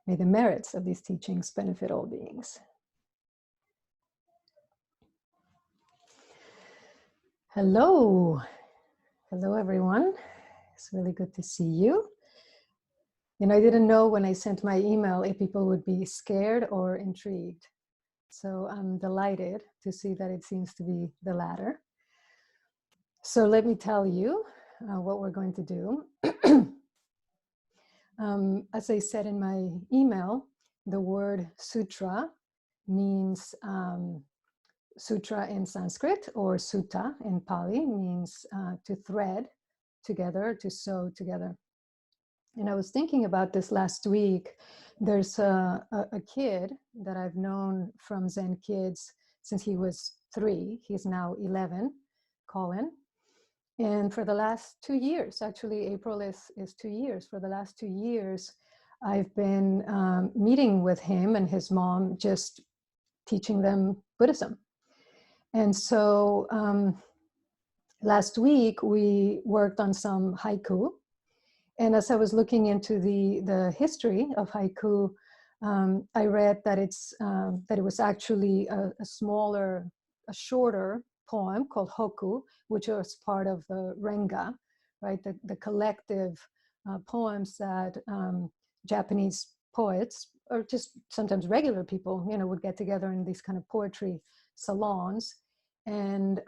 May the merits of these teachings benefit all beings. Hello. Hello, everyone. It's really good to see you. And I didn't know when I sent my email if people would be scared or intrigued. So I'm delighted to see that it seems to be the latter. So let me tell you what we're going to do. As I said in my email, the word sutra means sutra in Sanskrit, or sutta in Pali, means to thread together, to sew together. And I was thinking about this last week. There's a kid that I've known from Zen Kids since he was 3. He's now 11, Colin. And for the last 2 years, actually April is 2 years. For the last 2 years, I've been meeting with him and his mom, just teaching them Buddhism. And so last week we worked on some haiku. And as I was looking into the history of haiku, I read that it was actually a shorter poem called hokku, which was part of the renga, right? The collective poems that Japanese poets, or just sometimes regular people, would get together in these kind of poetry salons, and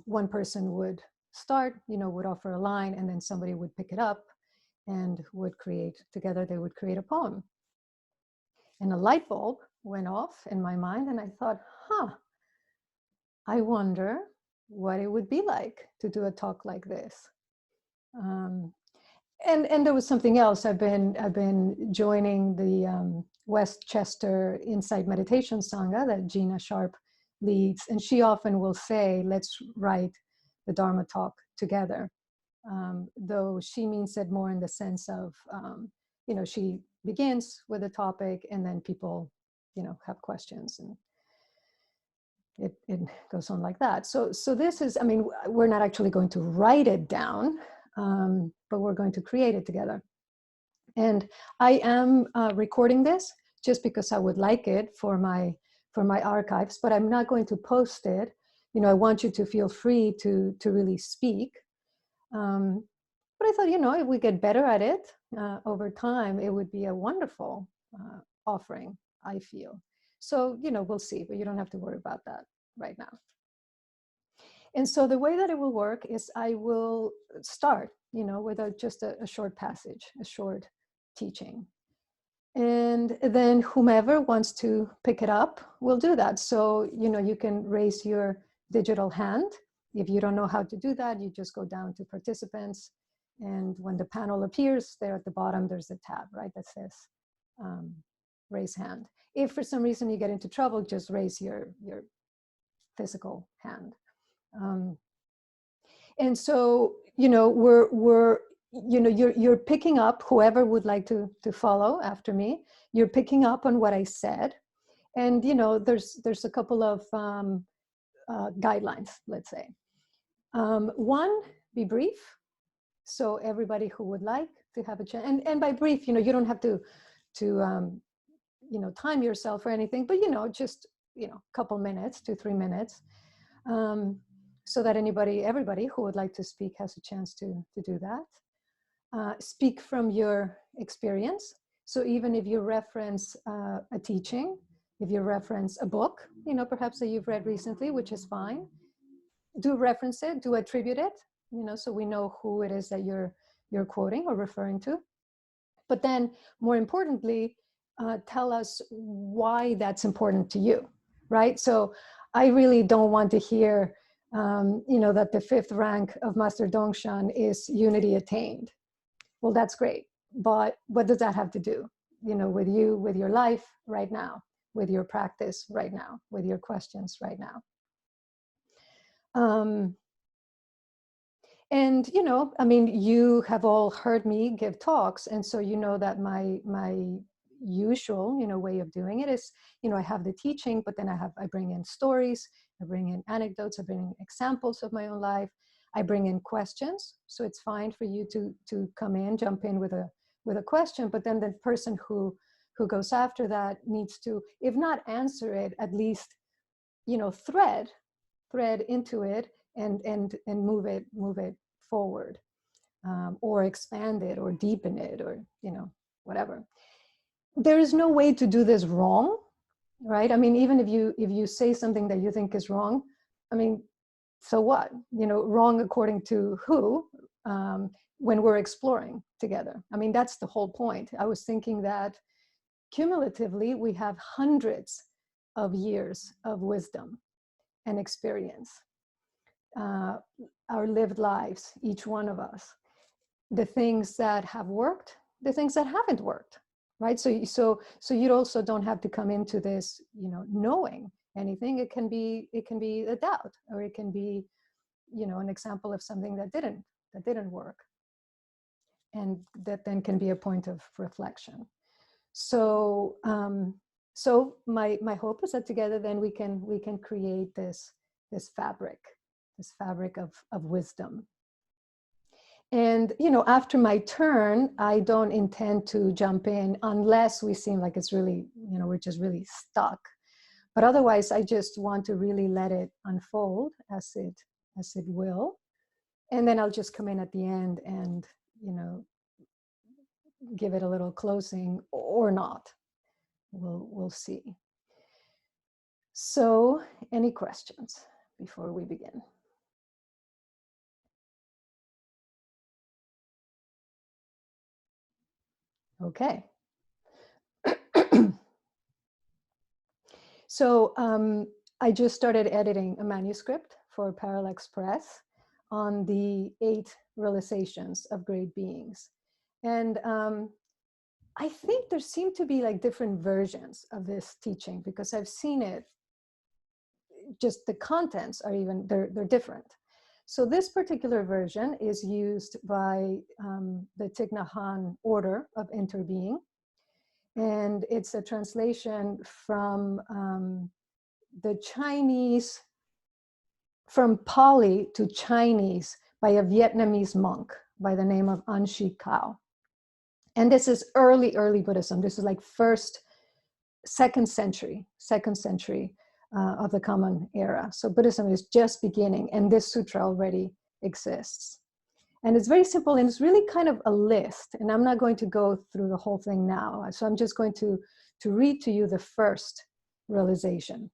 one person would start, would offer a line, and then somebody would pick it up and would create, together they would create a poem. And a light bulb went off in my mind, and I thought, I wonder what it would be like to do a talk like this. And there was something else. I've been joining the Westchester Insight Meditation Sangha that Gina Sharp leads, and she often will say, let's write the Dharma talk together. Though she means it more in the sense of, she begins with a topic and then people, have questions, and it goes on like that. So this is, we're not actually going to write it down, but we're going to create it together. And I am recording this just because I would like it for my archives, but I'm not going to post it. I want you to feel free to really speak. But I thought, if we get better at it over time, it would be a wonderful offering, I feel. So, we'll see, but you don't have to worry about that right now. And so the way that it will work is I will start, with just a short passage, a short teaching. And then whomever wants to pick it up will do that. So, you can raise your digital hand. If you don't know how to do that, you just go down to participants. And when the panel appears, there at the bottom, there's a tab, right, that says raise hand. If for some reason you get into trouble, just raise your physical hand. And so, you're picking up, whoever would like to follow after me, you're picking up on what I said. And, there's a couple of guidelines, let's say. One, be brief. So everybody who would like to have a chance, and by brief, you don't have to time yourself or anything, but, just, a couple minutes, 2-3 minutes, so that everybody who would like to speak has a chance to do that. Speak from your experience. So even if you reference a teaching, if you reference a book, perhaps that you've read recently, which is fine, do reference it, do attribute it, so we know who it is that you're quoting or referring to. But then, more importantly, tell us why that's important to you, right? So I really don't want to hear, that the 5th rank of Master Dongshan is unity attained. Well, that's great, but what does that have to do, with you, with your life right now, with your practice right now, with your questions right now? And, you have all heard me give talks. And so, that my usual, way of doing it is, I have the teaching, but then I bring in stories, I bring in anecdotes, I bring in examples of my own life. I bring in questions. So it's fine for you to come in, jump in with a question, but then the person who who goes after that needs to, if not answer it, at least, you know, thread into it and move it forward, or expand it or deepen it, or, you know, whatever. There is no way to do this wrong, right? I mean, even if you say something that you think is wrong, I mean, so what? You know, wrong according to who? When we're exploring together. I mean, that's the whole point. I was thinking that cumulatively, we have hundreds of years of wisdom and experience, our lived lives, each one of us, the things that have worked, the things that haven't worked, right? So you also don't have to come into this, you know, knowing anything. It can be a doubt, or it can be, you know, an example of something that didn't work, and that then can be a point of reflection. So so my hope is that together then we can create this fabric of wisdom. And, you know, after my turn, I don't intend to jump in unless we seem like it's really, you know, we're just really stuck. But otherwise, I just want to really let it unfold as it will. And then I'll just come in at the end and, you know, give it a little closing or not. We'll see. So, any questions before we begin? Okay. So I just started editing a manuscript for Parallax Press on the 8 realizations of great beings. And I think there seem to be like different versions of this teaching, because I've seen it, just the contents are even, they're different. So this particular version is used by the Thich Nhat Hanh order of interbeing. And it's a translation from the Chinese, from Pali to Chinese, by a Vietnamese monk by the name of An Shi Kao. And this is early Buddhism. This is like second century of the Common Era. So Buddhism is just beginning, and this sutra already exists. And it's very simple, and it's really kind of a list. And I'm not going to go through the whole thing now. So I'm just going to read to you the first realization.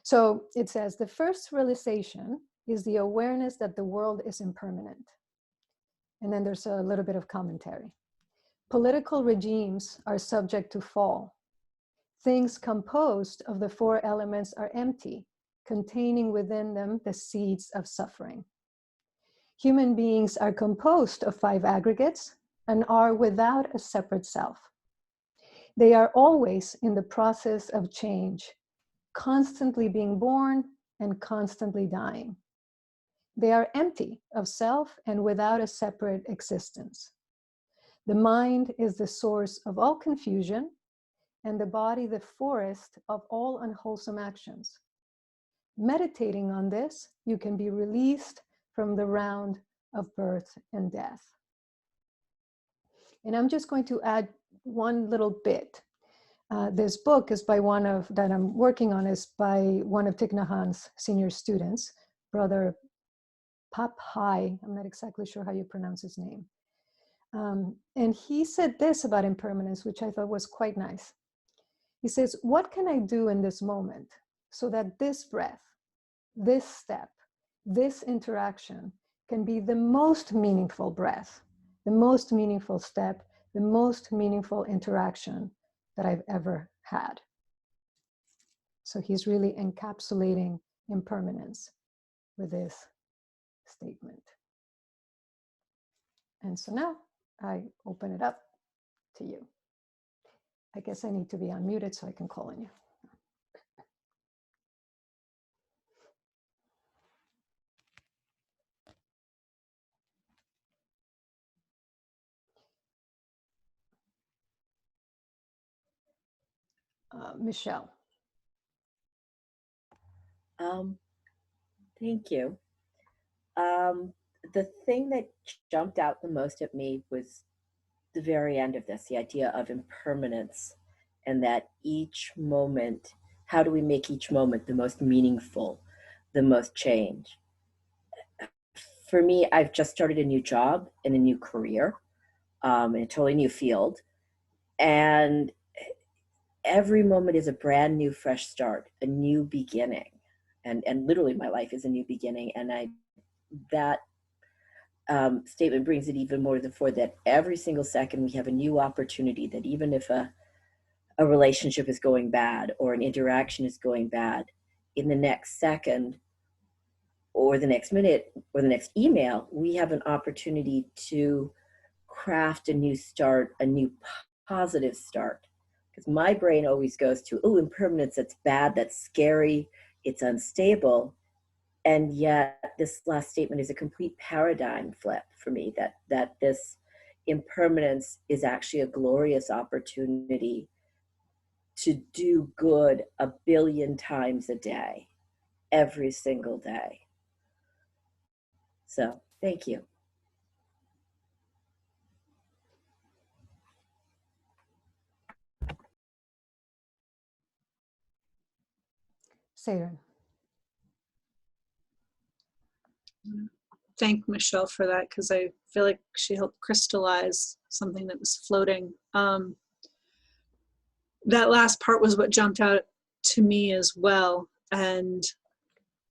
So it says, the first realization is the awareness that the world is impermanent. And then there's a little bit of commentary. Political regimes are subject to fall. Things composed of the 4 elements are empty, containing within them the seeds of suffering. Human beings are composed of 5 aggregates and are without a separate self. They are always in the process of change, constantly being born and constantly dying. They are empty of self and without a separate existence. The mind is the source of all confusion, and the body the forest of all unwholesome actions. Meditating on this, you can be released from the round of birth and death. And I'm just going to add one little bit. This book is by that I'm working on is by one of Thich Nhat Hanh's senior students, Brother Pap Hai. I'm not exactly sure how you pronounce his name. And he said this about impermanence, which I thought was quite nice. He says, what can I do in this moment so that this breath, this step, this interaction can be the most meaningful breath, the most meaningful step, the most meaningful interaction that I've ever had? So he's really encapsulating impermanence with this statement. And so now I open it up to you. I guess I need to be unmuted so I can call on you. Michelle. Thank you. The thing that jumped out the most at me was the very end of this, the idea of impermanence, and that each moment, how do we make each moment the most meaningful, the most change? For me, I've just started a new job in a new career, in a totally new field. And every moment is a brand new, fresh start, a new beginning. And literally my life is a new beginning. And that statement brings it even more to the fore that every single second we have a new opportunity, that even if a relationship is going bad or an interaction is going bad, in the next second or the next minute or the next email, we have an opportunity to craft a new start, a new positive start. Because my brain always goes to, oh, impermanence, that's bad, that's scary, it's unstable. And yet this last statement is a complete paradigm flip for me, that this impermanence is actually a glorious opportunity to do good 1 billion times a day, every single day. So thank you. Saren. Thank Michelle for that, because I feel like she helped crystallize something that was floating. That last part was what jumped out to me as well. And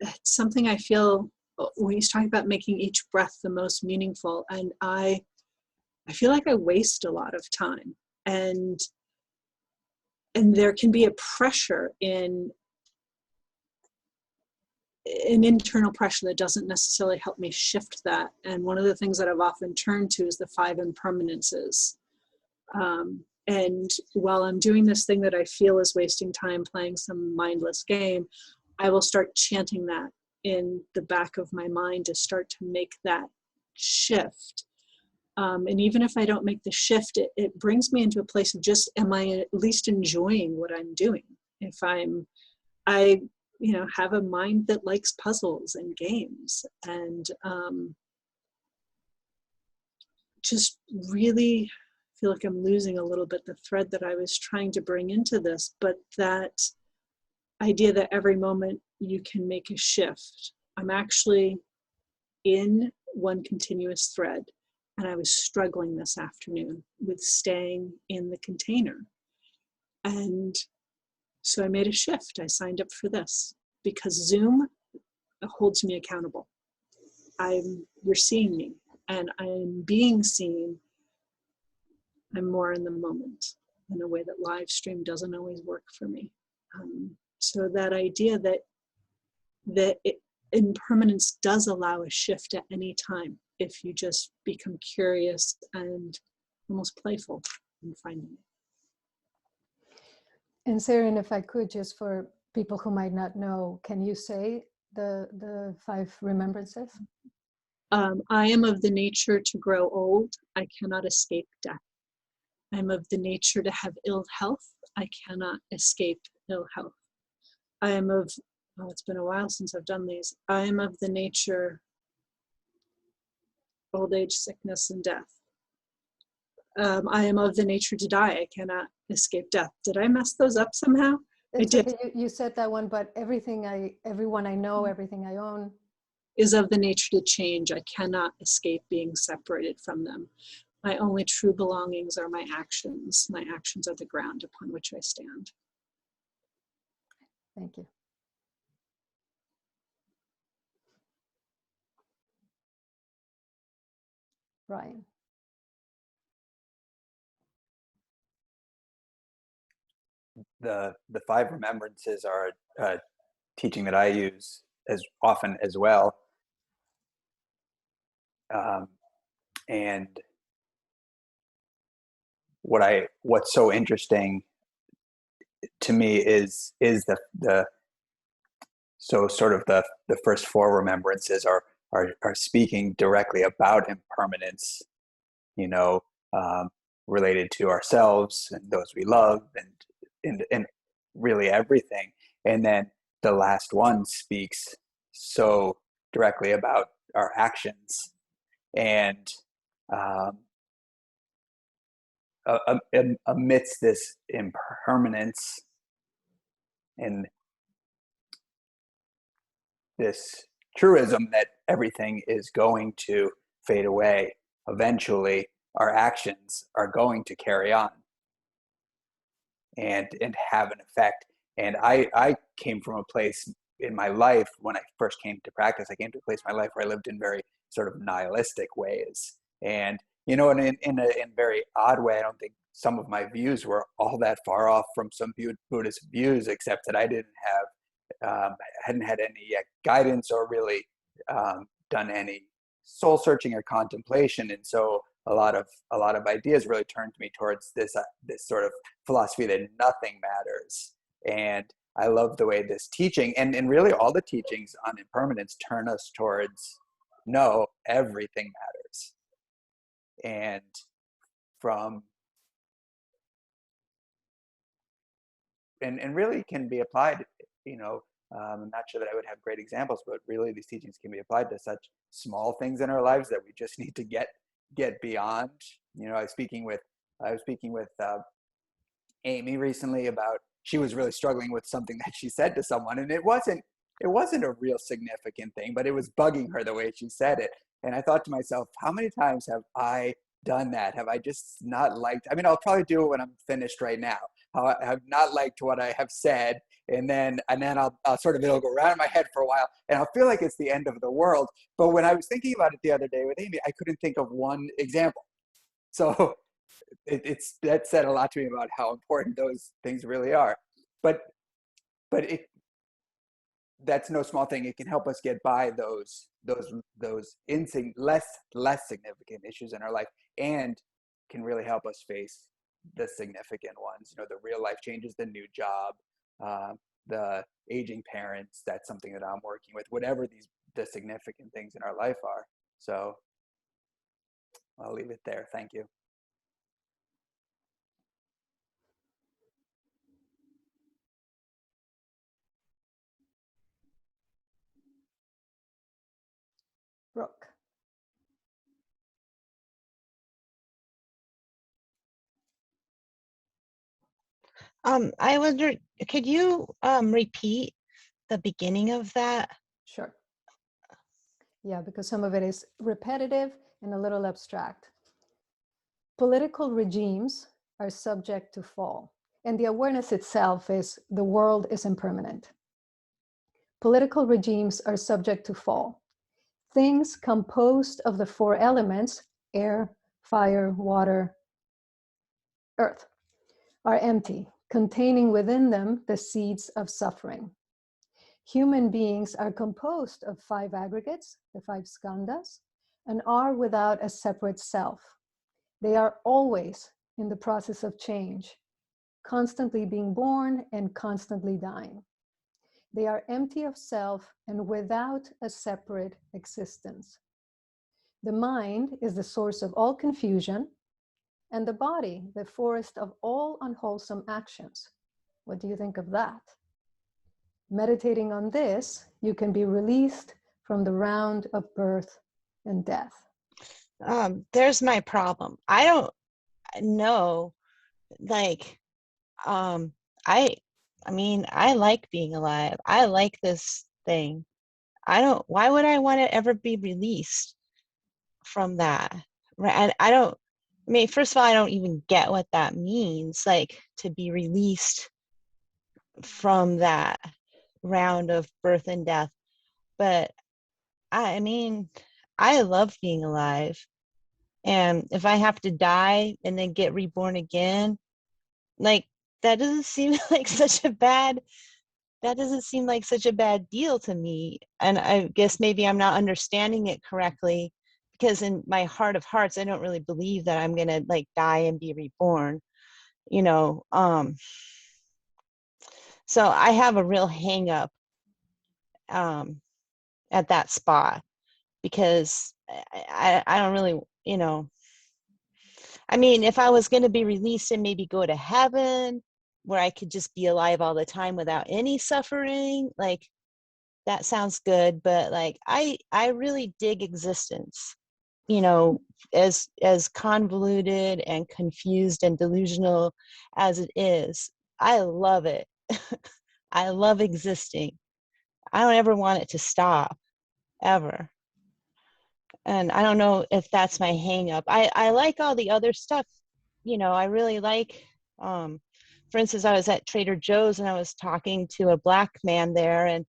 it's something I feel when he's talking about making each breath the most meaningful. And I feel like I waste a lot of time. And there can be a pressure in an internal pressure that doesn't necessarily help me shift that. And one of the things that I've often turned to is the 5 impermanences. And while I'm doing this thing that I feel is wasting time playing some mindless game, I will start chanting that in the back of my mind to start to make that shift. And even if I don't make the shift, it brings me into a place of just, am I at least enjoying what I'm doing? If I have a mind that likes puzzles and games, and just really feel like I'm losing a little bit the thread that I was trying to bring into this, but that idea that every moment you can make a shift. I'm actually in one continuous thread, and I was struggling this afternoon with staying in the container. And so I made a shift. I signed up for this because Zoom holds me accountable. You're seeing me, and I'm being seen. I'm more in the moment in a way that live stream doesn't always work for me. So that idea that impermanence does allow a shift at any time if you just become curious and almost playful in finding it. And Saren, if I could, just for people who might not know, can you say the 5 remembrances? I am of the nature to grow old. I cannot escape death. I am of the nature to have ill health. I cannot escape ill health. I am of, it's been a while since I've done these. I am of the nature, old age, sickness, and death. I am of the nature to die. I cannot escape death. Did I mess those up somehow? I did. Okay. You said that one, but everyone I know, everything I own, is of the nature to change. I cannot escape being separated from them. My only true belongings are my actions. My actions are the ground upon which I stand. Thank you. Ryan. The 5 remembrances are a teaching that I use as often as well. And what's so interesting to me is the so sort of the first 4 remembrances are speaking directly about impermanence, related to ourselves and those we love and really everything. And then the last one speaks so directly about our actions. And amidst this impermanence and this truism that everything is going to fade away, eventually our actions are going to carry on and have an effect. And I came from a place in my life when I first came to practice. I came to a place in my life where I lived in very sort of nihilistic ways, and in a very odd way, I don't think some of my views were all that far off from some Buddhist views, except that I didn't have hadn't had any guidance or really done any soul searching or contemplation, and so a lot of ideas really turned me towards this sort of philosophy that nothing matters. And I love the way this teaching and really all the teachings on impermanence turn us towards no, everything matters. And from and really can be applied, I'm not sure that I would have great examples, but really these teachings can be applied to such small things in our lives that we just need to get beyond. I was speaking with Amy recently about, she was really struggling with something that she said to someone, and it wasn't a real significant thing, but it was bugging her the way she said it. And I thought to myself, how many times have I done that? Have I just not liked? I mean, I'll probably do it when I'm finished right now. How I have not liked what I have said, and then I'll sort of, it'll go around in my head for a while, and I'll feel like it's the end of the world. But when I was thinking about it the other day with Amy, I couldn't think of one example. So that said a lot to me about how important those things really are. But that's no small thing. It can help us get by those less significant issues in our life, and can really help us face the significant ones. The real life changes, the new job, the aging parents. That's something that I'm working with. Whatever the significant things in our life are. So I'll leave it there. Thank you. Brooke. I wonder, could you repeat the beginning of that? Sure. Yeah, because some of it is repetitive and a little abstract. Political regimes are subject to fall, and the awareness itself is the world is impermanent. Political regimes are subject to fall. Things composed of the four elements, air, fire, water, earth, are empty, containing within them the seeds of suffering. Human beings are composed of 5 aggregates, the 5 skandhas, and are without a separate self. They are always in the process of change, constantly being born and constantly dying. They are empty of self and without a separate existence. The mind is the source of all confusion, and the body, the forest of all unwholesome actions. What do you think of that? Meditating on this, you can be released from the round of birth and death. There's my problem. I don't know, like, I mean, I like being alive. I like this thing. Why would I want to ever be released from that? Right? I mean, first of all, I don't even get what that means, like to be released from that round of birth and death. But I mean, I love being alive. And if I have to die and then get reborn again, like, that doesn't seem like such a bad deal to me. And I guess maybe I'm not understanding it correctly, because in my heart of hearts, I don't really believe that I'm going to like die and be reborn, so I have a real hang up at that spot, because I don't really, I mean, if I was going to be released and maybe go to heaven where I could just be alive all the time without any suffering, like, that sounds good. But like, I really dig existence. you know, as convoluted and confused and delusional as it is, I love it. I love existing. I don't ever want it to stop, ever. And I don't know if that's my hang up. I like all the other stuff. You know, I really like, for instance, I was at Trader Joe's and I was talking to a Black man there and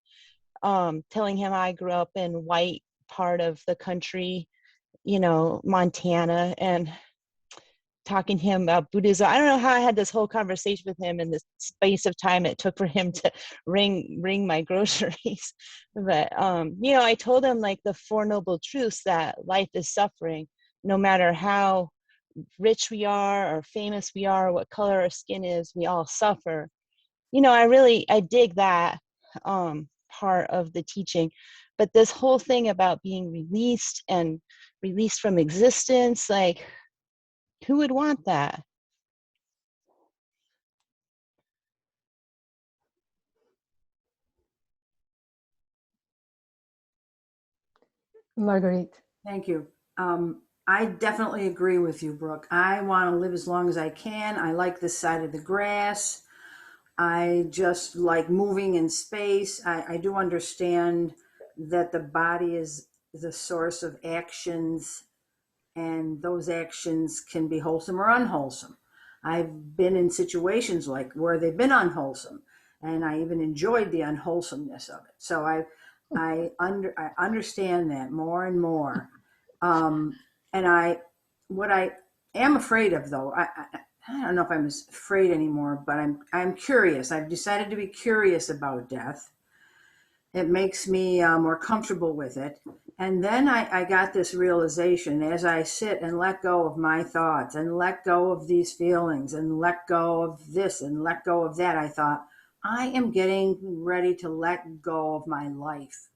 telling him I grew up in white part of the country, you know, Montana, and talking to him about Buddhism. I don't know how I had this whole conversation with him in the space of time it took for him to ring my groceries. But you know, I told him like the Four Noble Truths, that life is suffering, no matter how rich we are or famous we are, or what color our skin is, we all suffer. You know, I dig that part of the teaching. But this whole thing about being released and released from existence, like, who would want that? Marguerite. Thank you. I definitely agree with you, Brooke. I want to live as long as I can. I like this side of the grass. I just like moving in space. I do understand that the body is the source of actions, and those actions can be wholesome or unwholesome. I've been in situations like where they've been unwholesome, and I even enjoyed the unwholesomeness of it. So I understand that more and more. And what I am afraid of, though, I don't know if I'm afraid anymore, but I'm curious. I've decided to be curious about death. It makes me more comfortable with it. And then I got this realization as I sit and let go of my thoughts and let go of these feelings and let go of this and let go of that. I thought, I am getting ready to let go of my life.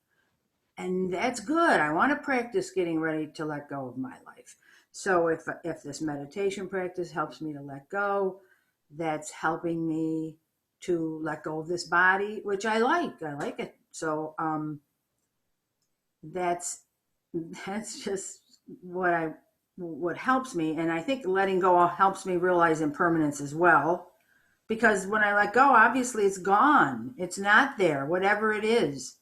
And that's good. I want to practice getting ready to let go of my life. So if this meditation practice helps me to let go, that's helping me to let go of this body, which I like. I like it. So that's just what helps me. And I think letting go helps me realize impermanence as well. Because when I let go, obviously it's gone. It's not there, whatever it is.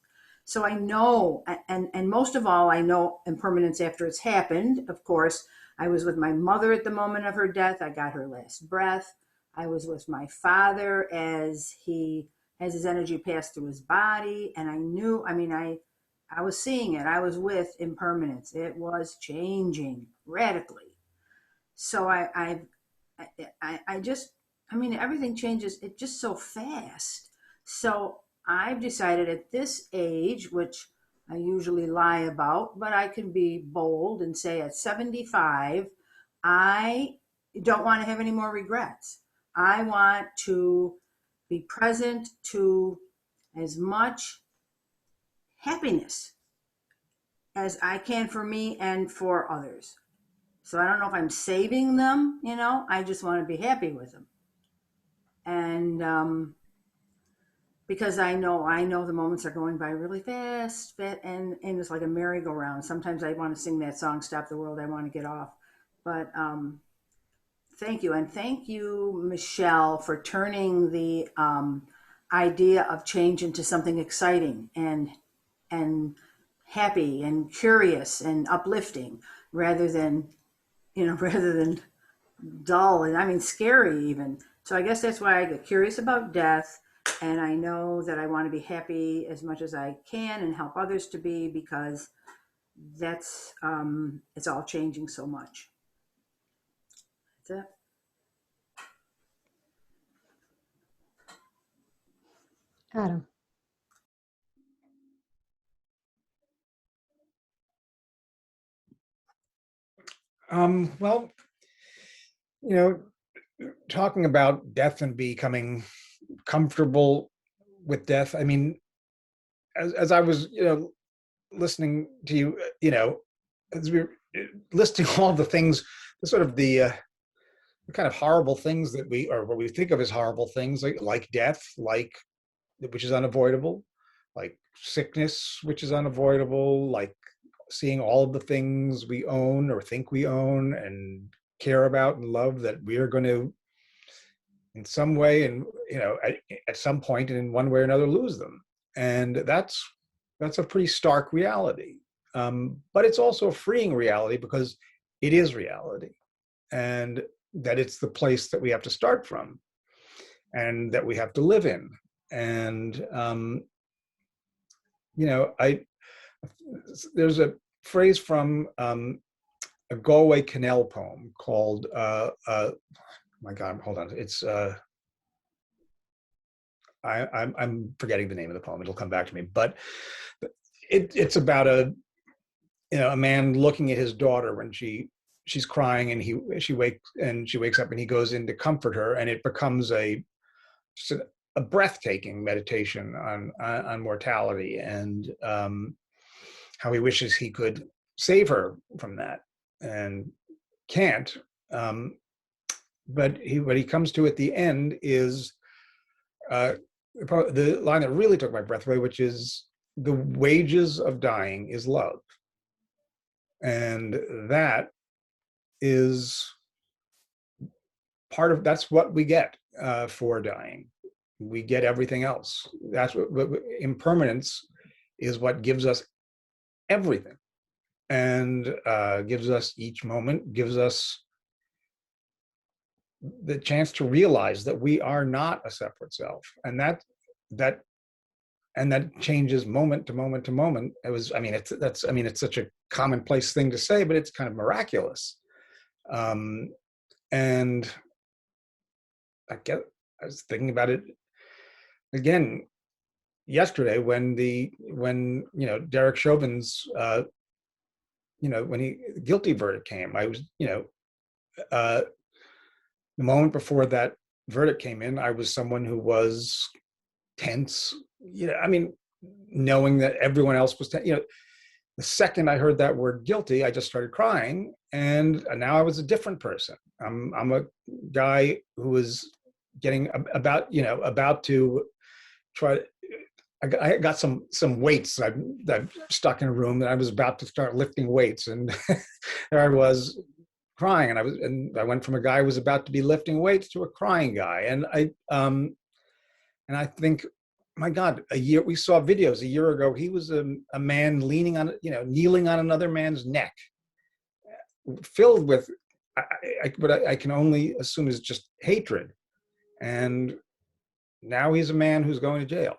So I know, and most of all, I know impermanence after it's happened. Of course, I was with my mother at the moment of her death. I got her last breath. I was with my father as his energy passed through his body. And I knew, I was seeing it. I was with impermanence. It was changing radically. So I just, everything changes. It just so fast. So I've decided at this age, which I usually lie about, but I can be bold and say at 75, I don't want to have any more regrets. I want to be present to as much happiness as I can for me and for others. So I don't know if I'm saving them, I just want to be happy with them. And because I know the moments are going by really fast, and it's like a merry-go-round. Sometimes I want to sing that song, Stop the World, I Want to Get Off. But thank you. And thank you, Michelle, for turning the idea of change into something exciting and happy and curious and uplifting rather than dull and scary even. So I guess that's why I get curious about death. And I know that I want to be happy as much as I can and help others to be, because that's it's all changing so much. That's it. Adam. Well, talking about death and becoming comfortable with death. As I was, listening to you, as we were listing all the things, the kind of horrible things that what we think of as horrible things, like death, which is unavoidable, like sickness, which is unavoidable, like seeing all of the things we own or think we own and care about and love that we are going to, in some way, and at some point and in one way or another, lose them. And that's a pretty stark reality. But it's also a freeing reality because it is reality, and that it's the place that we have to start from and that we have to live in. And, there's a phrase from a Galway Canal poem called, my God, hold on. It's, I'm forgetting the name of the poem. It'll come back to me, but it's about a man looking at his daughter when she's crying, and she wakes up and he goes in to comfort her, and it becomes just a breathtaking meditation on mortality and how he wishes he could save her from that and can't. But what he comes to at the end is the line that really took my breath away, which is, the wages of dying is love. And that is that's what we get for dying. We get everything else. That's what impermanence is, what gives us everything, and gives us each moment, gives us the chance to realize that we are not a separate self, and that changes moment to moment to moment. It's such a commonplace thing to say, but it's kind of miraculous. And I was thinking about it again yesterday when Derek Chauvin's when the guilty verdict came. I was the moment before that verdict came in, I was someone who was tense, knowing that everyone else was tense. The second I heard that word guilty, I just started crying, and now I was a different person. I'm a guy who was getting about to try. I got some weights that I've stuck in a room, and I was about to start lifting weights, and there I was crying, and I went from a guy who was about to be lifting weights to a crying guy, and I think, my God, we saw videos a year ago. He was a man kneeling on another man's neck, filled with what I can only assume is just hatred. And now he's a man who's going to jail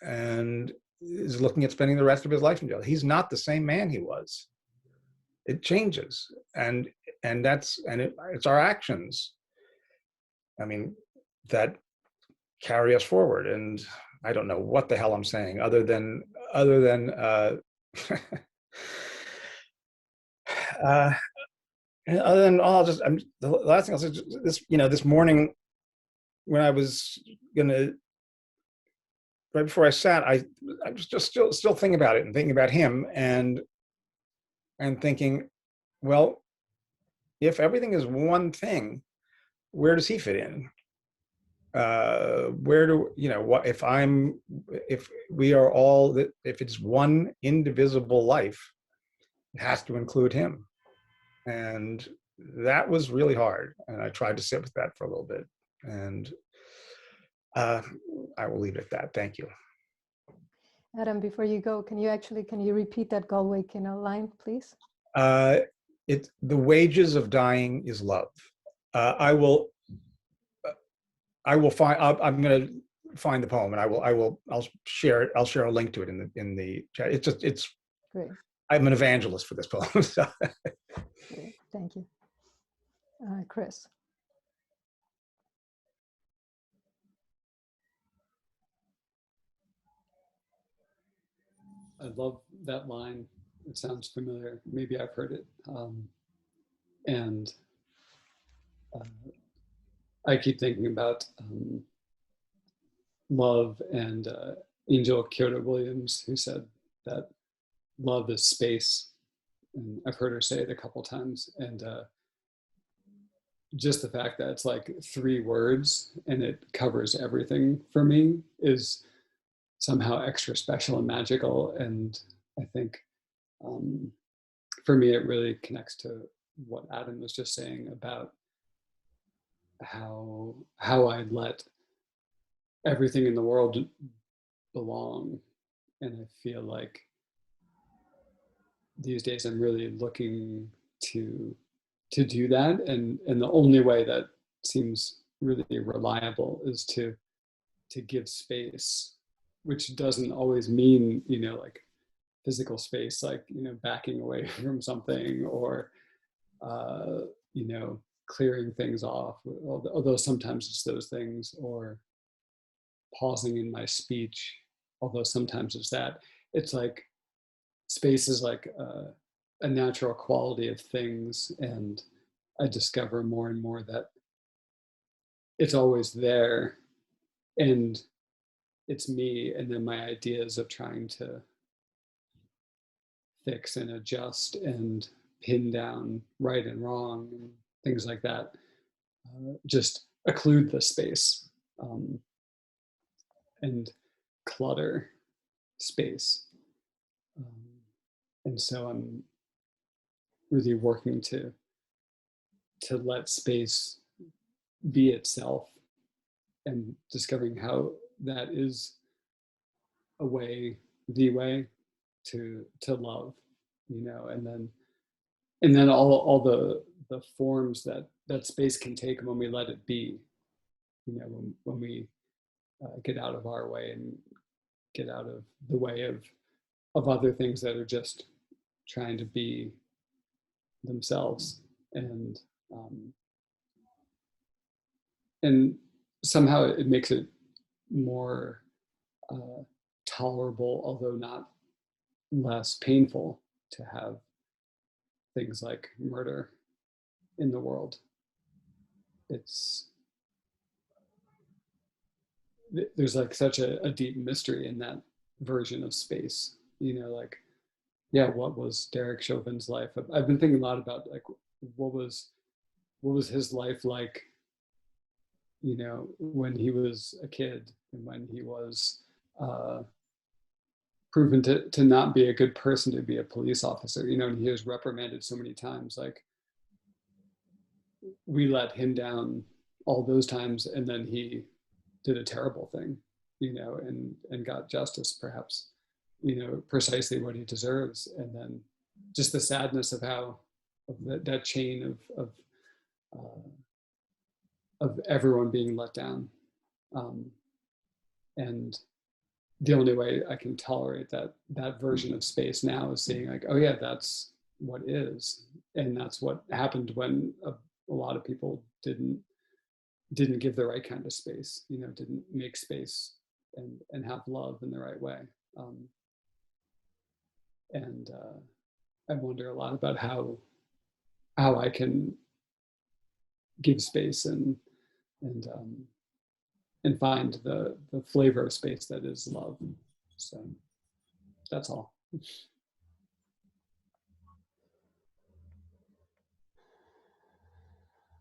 and is looking at spending the rest of his life in jail. He's not the same man he was. It changes, and it's our actions, that carry us forward. And I don't know what the hell I'm saying other than the last thing I'll say, this morning when I was right before I sat, I was just still thinking about it and thinking about him and thinking, well, if everything is one thing, where does he fit in? Where do what if we are all that? If it's one indivisible life, it has to include him, and that was really hard. And I tried to sit with that for a little bit, and I will leave it at that. Thank you. Adam, before you go, can you repeat that Galway Canal line, please? The wages of dying is love. I'll find the poem, and I'll share it. I'll share a link to it in the chat. It's great. I'm an evangelist for this poem. So. Great. Thank you. Chris. I love that line. It sounds familiar. Maybe I've heard it. I keep thinking about love and Angel Kyoto Williams, who said that love is space. And I've heard her say it a couple times. And just the fact that it's like 3 words and it covers everything for me is somehow extra special and magical. And I think for me, it really connects to what Adam was just saying about how I let everything in the world belong. And I feel like these days I'm really looking to do that, and the only way that seems really reliable is to give space, which doesn't always mean, you know, like physical space, like, you know, backing away from something, or you know, clearing things off, although sometimes it's those things, or pausing in my speech, although sometimes it's that. It's like space is like a natural quality of things, and I discover more and more that it's always there, and it's me, and then my ideas of trying to fix and adjust and pin down right and wrong and things like that just occlude the space, and clutter space. And so I'm really working to let space be itself, and discovering how that is a way, the way to love, you know, and then all the forms that space can take when we let it be, you know, when we get out of our way and get out of the way of other things that are just trying to be themselves, and somehow it makes it more tolerable, although not less painful, to have things like murder in the world. There's like such a deep mystery in that version of space, you know, like, yeah, what was Derek Chauvin's life? I've been thinking a lot about, like, what was his life like, you know, when he was a kid, and when he was proven to not be a good person, to be a police officer, you know, and he was reprimanded so many times. Like, we let him down all those times, and then he did a terrible thing, you know, and got justice, perhaps, you know, precisely what he deserves. And then just the sadness of how, of that chain of everyone being let down. And the only way I can tolerate that version of space now is seeing, like, oh yeah, that's what is. And that's what happened when a lot of people didn't give the right kind of space, you know, didn't make space and have love in the right way. And I wonder a lot about how I can give space and find the flavor of space that is love. So that's all.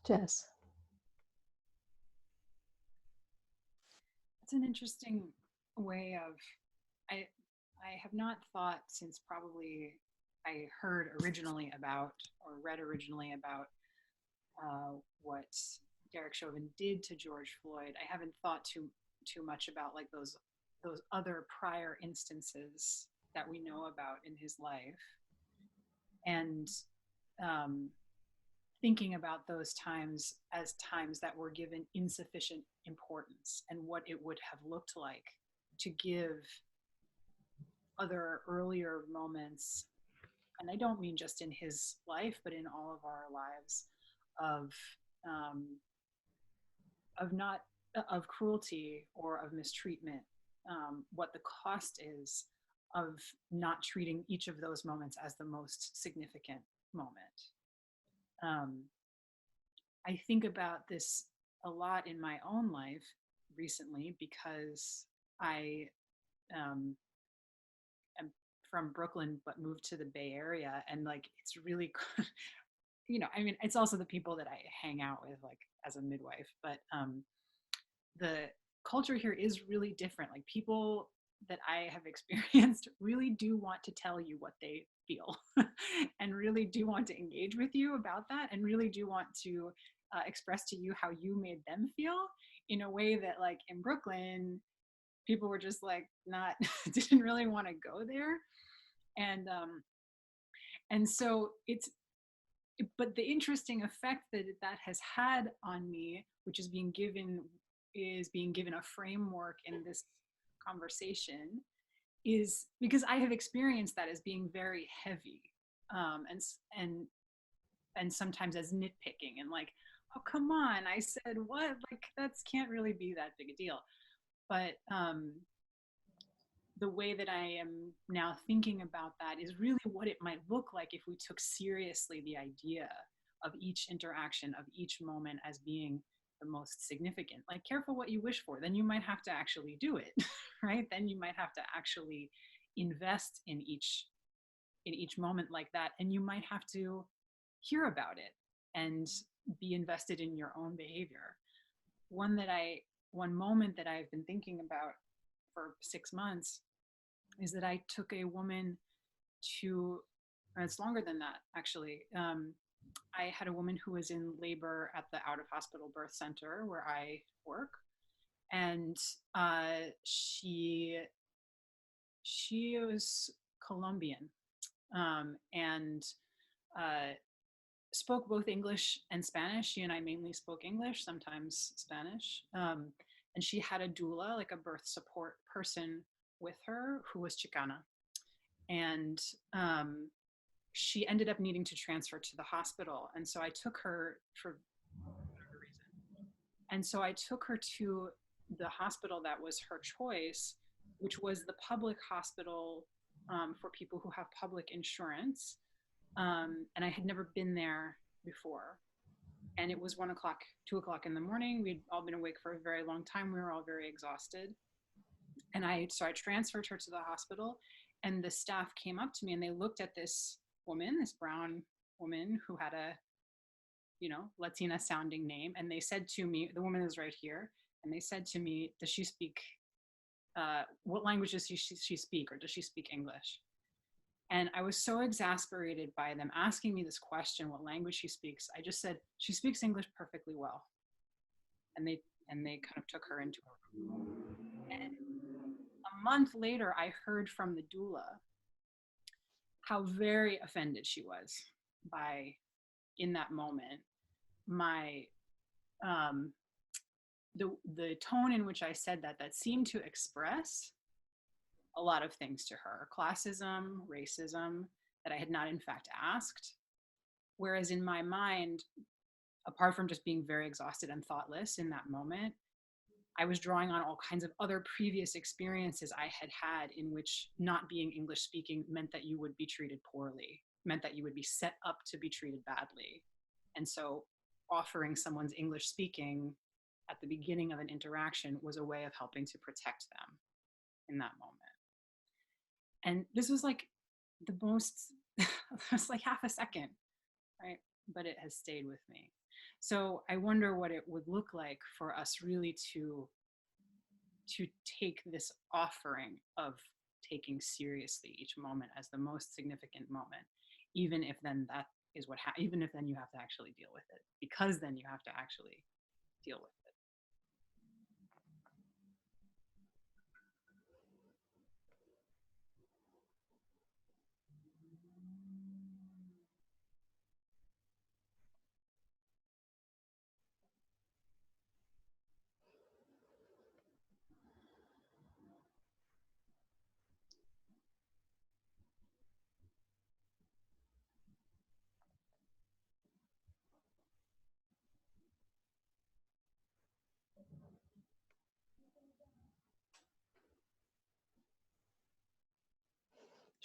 Jess. It's an interesting way of, I have not thought since probably I heard originally about, or read originally about what Derek Chauvin did to George Floyd. I haven't thought too much about, like, those other prior instances that we know about in his life, and thinking about those times as times that were given insufficient importance, and what it would have looked like to give other earlier moments, and I don't mean just in his life, but in all of our lives, of cruelty or of mistreatment, what the cost is of not treating each of those moments as the most significant moment. I think about this a lot in my own life recently, because I am from Brooklyn but moved to the Bay Area, and, like, it's really you know, I mean, it's also the people that I hang out with, like, as a midwife, but the culture here is really different. Like, people that I have experienced really do want to tell you what they feel and really do want to engage with you about that, and really do want to express to you how you made them feel in a way that, like, in Brooklyn, people were just like not didn't really want to go there. And so but the interesting effect that that has had on me, which is being given a framework in this conversation, is because I have experienced that as being very heavy, and sometimes as nitpicking and like, oh come on, I said what, like that's can't really be that big a deal. But the way that I am now thinking about that is really what it might look like if we took seriously the idea of each interaction, of each moment as being the most significant. Like, careful what you wish for, then you might have to actually do it, right? Then you might have to actually invest in each moment like that, and you might have to hear about it and be invested in your own behavior. One moment that I've been thinking about for 6 months is that I took a woman to, and it's longer than that actually. I had a woman who was in labor at the out of hospital birth center where I work, and she was Colombian, and spoke both English and Spanish. She and I mainly spoke English, sometimes Spanish. And she had a doula, like a birth support person with her, who was Chicana. And she ended up needing to transfer to the hospital. And so I took her for whatever reason. And so I took her to the hospital that was her choice, which was the public hospital for people who have public insurance. And I had never been there before. And it was 1 o'clock, 2 o'clock in the morning. We'd all been awake for a very long time. We were all very exhausted. And so I transferred her to the hospital, and the staff came up to me and they looked at this woman, this brown woman who had a, Latina sounding name. And they said to me, the woman is right here. And they said to me, does she speak, what language does she speak, or does she speak English? And I was so exasperated by them asking me this question, what language she speaks. I just said, she speaks English perfectly well. And they kind of took her into a room. And a month later, I heard from the doula how very offended she was by, in that moment, my, the tone in which I said that seemed to express a lot of things to her: classism, racism, that I had not in fact asked. Whereas in my mind, apart from just being very exhausted and thoughtless in that moment, I was drawing on all kinds of other previous experiences I had had in which not being English speaking meant that you would be treated poorly, meant that you would be set up to be treated badly. And so offering someone's English speaking at the beginning of an interaction was a way of helping to protect them in that moment. And this was like the most, it was like half a second, right? But it has stayed with me. So I wonder what it would look like for us really to take this offering of taking seriously each moment as the most significant moment, even if then that is even if then you have to actually deal with it, because then you have to actually deal with it.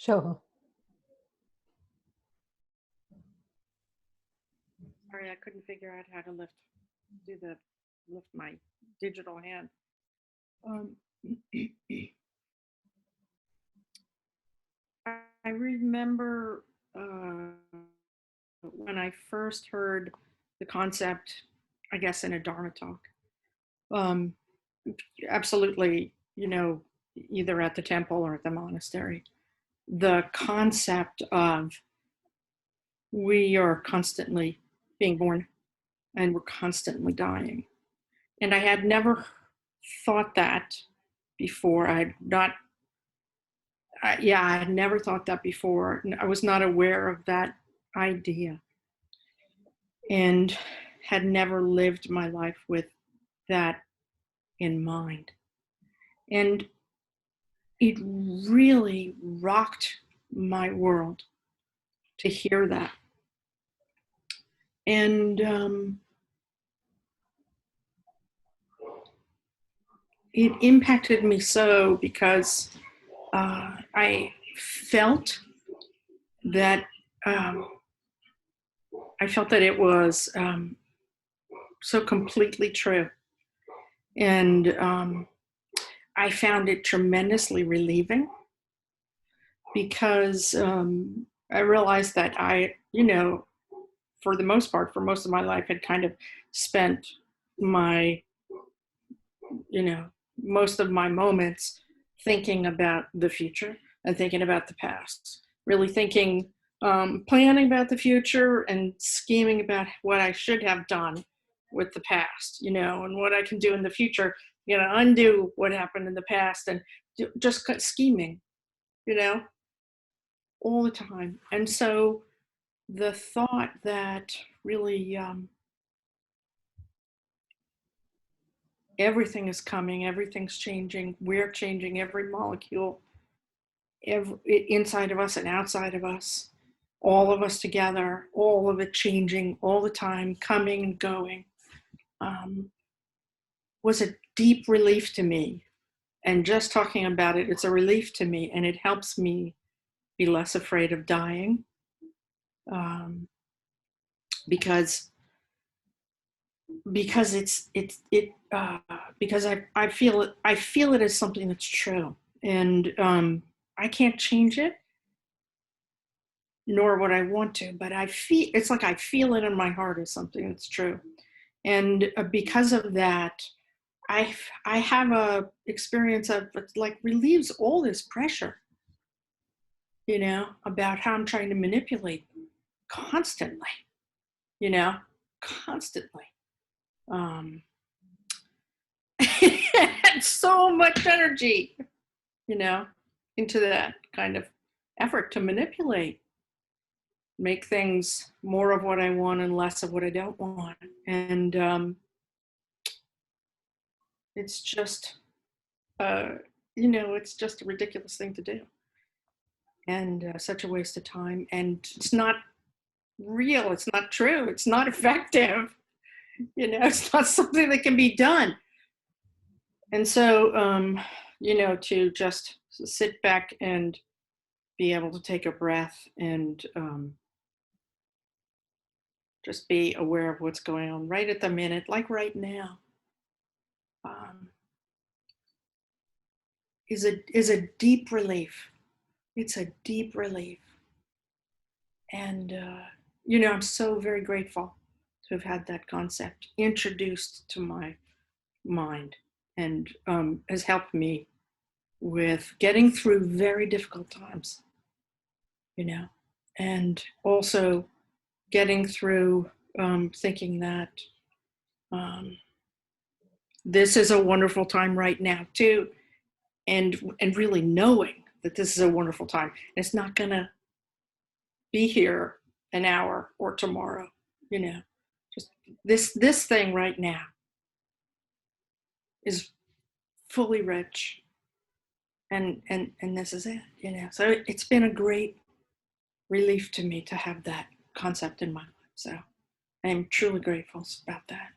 Sure. Sorry, I couldn't figure out how to lift my digital hand. I remember when I first heard the concept, I guess in a Dharma talk. Absolutely, either at the temple or at the monastery, the concept of we are constantly being born and we're constantly dying. And I had never thought that before. I had never thought that before. I was not aware of that idea and had never lived my life with that in mind. And it really rocked my world to hear that. And it impacted me so because I felt that it was so completely true. And I found it tremendously relieving because I realized that I, for the most part, for most of my life, had kind of spent my, most of my moments thinking about the future and thinking about the past, really thinking, planning about the future and scheming about what I should have done with the past, and what I can do in the future, undo what happened in the past, and just scheming, all the time. And so the thought that really everything is coming, everything's changing, we're changing every molecule, inside of us and outside of us, all of us together, all of it changing all the time, coming and going, was a deep relief to me. And just talking about it, it's a relief to me, and it helps me be less afraid of dying, because I feel it as something that's true, and I can't change it, nor would I want to, but it's like I feel it in my heart as something that's true. And because of that, I have a experience of like relieves all this pressure, about how I'm trying to manipulate constantly, constantly. So much energy, into that kind of effort to manipulate, make things more of what I want and less of what I don't want. And it's just, it's just a ridiculous thing to do. And such a waste of time. And it's not real. It's not true. It's not effective. It's not something that can be done. And so, to just sit back and be able to take a breath and just be aware of what's going on right at the minute, like right now, is a deep relief. It's a deep relief. And, I'm so very grateful to have had that concept introduced to my mind, and has helped me with getting through very difficult times, and also getting through thinking that this is a wonderful time right now too, and really knowing that this is a wonderful time. It's not gonna be here an hour or tomorrow, just this thing right now is fully rich, and this is it, so it's been a great relief to me to have that concept in my life. So I'm truly grateful about that.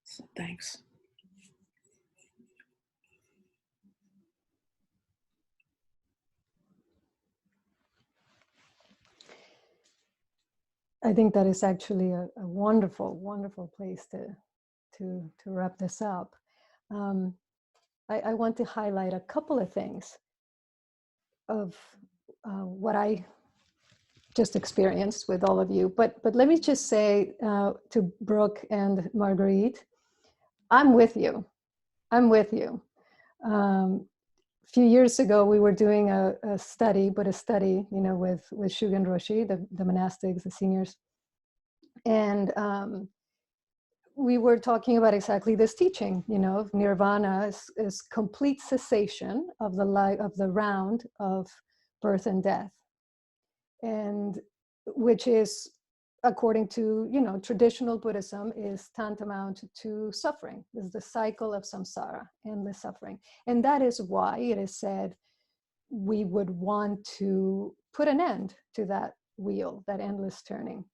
So thanks. I think that is actually a wonderful, wonderful place to wrap this up. I want to highlight a couple of things of what I just experienced with all of you. But let me just say to Brooke and Marguerite, I'm with you. I'm with you. few years ago, we were doing a study, you know, with Shugen Roshi, the monastics, the seniors. And we were talking about exactly this teaching, you know, nirvana is complete cessation of the round of birth and death. And which is, according to, you know, traditional Buddhism, is tantamount to suffering. This is the cycle of samsara, endless suffering. And that is why it is said we would want to put an end to that wheel, that endless turning.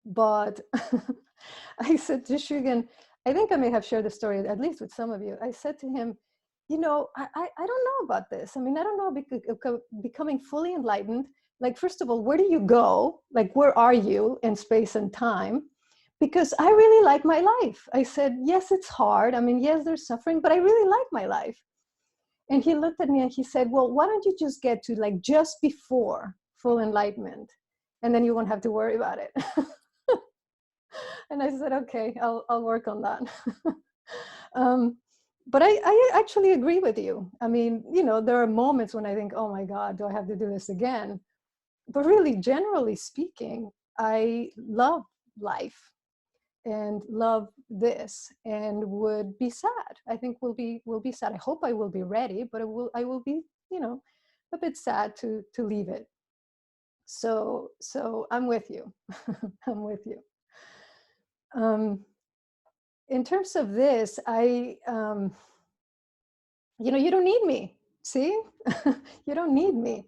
But I said to Shugen, I think I may have shared the story, at least with some of you. I said to him, you know, I don't know about this. I mean, I don't know, becoming fully enlightened. Like, first of all, where do you go? Like, where are you in space and time? Because I really like my life. I said, yes, it's hard. I mean, yes, there's suffering, but I really like my life. And he looked at me and he said, well, why don't you just get to like just before full enlightenment? And then you won't have to worry about it. And I said, okay, I'll work on that. But I actually agree with you. I mean, you know, there are moments when I think, oh my God, do I have to do this again? But really, generally speaking, I love life and love this, and would be sad. I think will be sad. I hope I will be ready, but I will be, you know, a bit sad to leave it. So I'm with you. I'm with you. In terms of this, you know, you don't need me. See, you don't need me.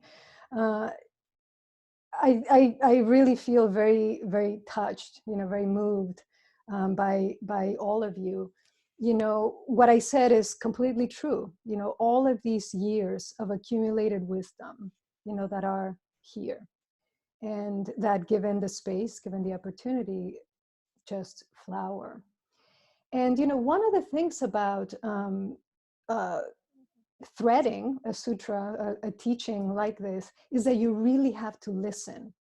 I really feel very, very touched, you know, very moved by all of you. You know, what I said is completely true. You know, all of these years of accumulated wisdom, you know, that are here, and that given the space, given the opportunity, just flower. And, you know, one of the things about threading a sutra, a teaching like this, is that you really have to listen,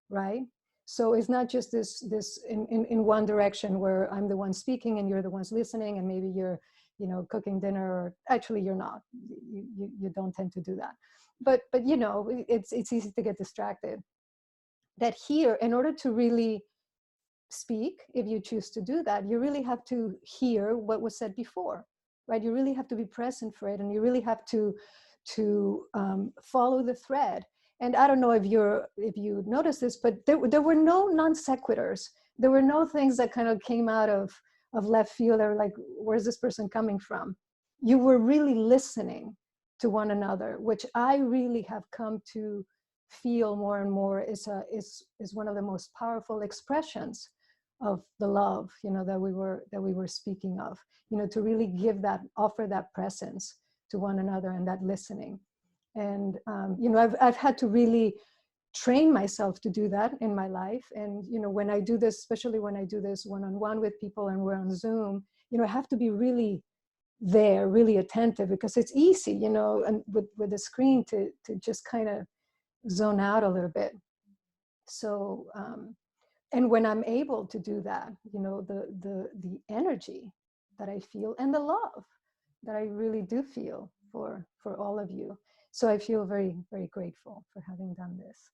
right? So it's not just this in one direction where I'm the one speaking and you're the ones listening, and maybe you're, you know, cooking dinner, or actually you're not. You don't tend to do that. But you know, it's easy to get distracted. That here, in order to really speak, if you choose to do that, you really have to hear what was said before, right? You really have to be present for it, and you really have to follow the thread. And I don't know if you noticed this, but there were no non sequiturs. There were no things that kind of came out of left field. They were like, where's this person coming from? You were really listening to one another, which I really have come to feel more and more is one of the most powerful expressions of the love, you know, that we were speaking of, you know, to really offer that presence to one another, and that listening. And you know, I've had to really train myself to do that in my life. And you know, when I do this, especially when I do this one-on-one with people and we're on Zoom, you know, I have to be really there, really attentive, because it's easy, you know, and with the screen to just kind of zone out a little bit. So and when I'm able to do that, you know, the energy that I feel, and the love that I really do feel for all of you. So I feel very, very grateful for having done this.